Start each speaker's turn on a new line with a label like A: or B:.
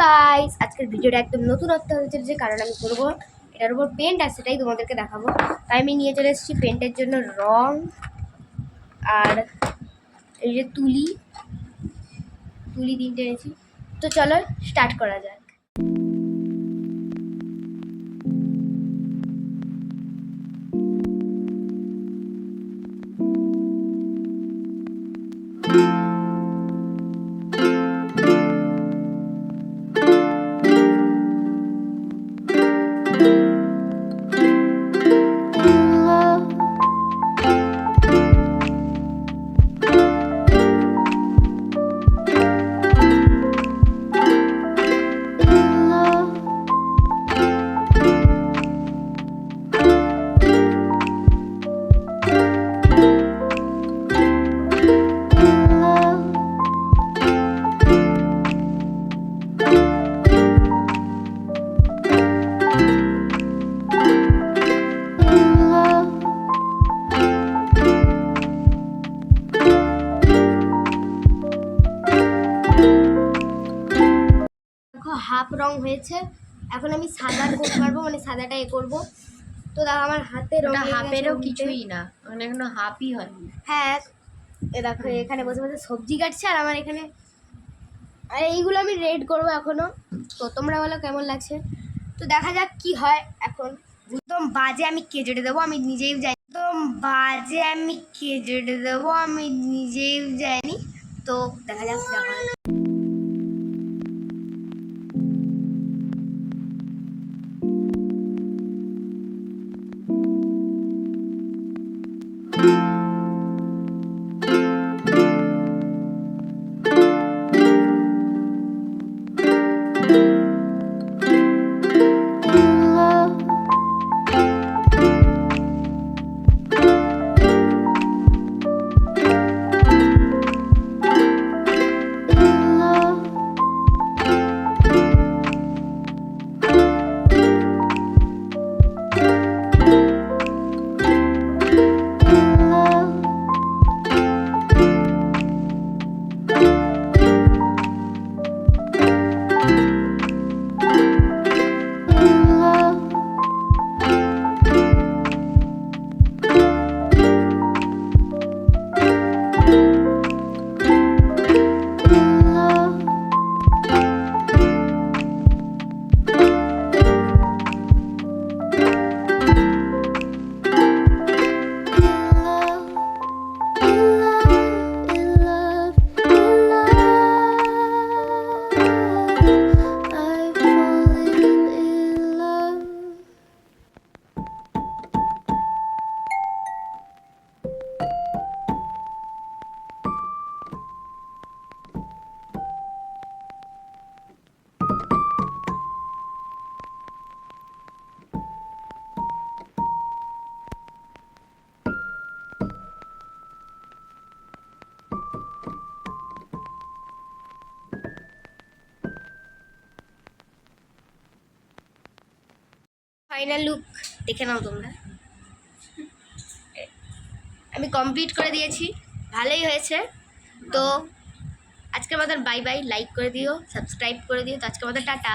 A: Guys, আজকের ভিডিওটা একদম নতুনত্ব হয়েছে যে কারণ আমি করবো এটার উপর পেন্ট আর সেটাই তোমাদেরকে দেখাবো। তাই আমি নিয়ে চলে এসেছি পেন্টের জন্য রং আর এই যে তুলি তিনটে এনেছি। তো চলো স্টার্ট করা যাক। হাফ রং হয়েছে, এখন আমি সাদা করতে পারবো, মানে সাদাটা করবো। তো দেখো আমার হাতে রং,
B: হাফেরও কিছুই না, মানে এখনো হাফই হয়নি।
A: হ্যাঁ দেখো এখানে বসে বসে সবজি কাটছে আর আমার এখানে, আর এইগুলো আমি রেড করবো এখনো। তো তোমরা বলো কেমন লাগছে, তো দেখা যাক কি হয়। এখন একদম বাজে আমি কেজেটে দেবো, আমি নিজেই জানি। তো দেখা যাক ফাইনাল লুক দেখে নাও তোমরা। আমি কমপ্লিট করে দিয়েছি, ভালোই হয়েছে। তো আজকের মতন বাই বাই, লাইক করে দিও, সাবস্ক্রাইব করে দিও। তো আজকের মতন টাটা।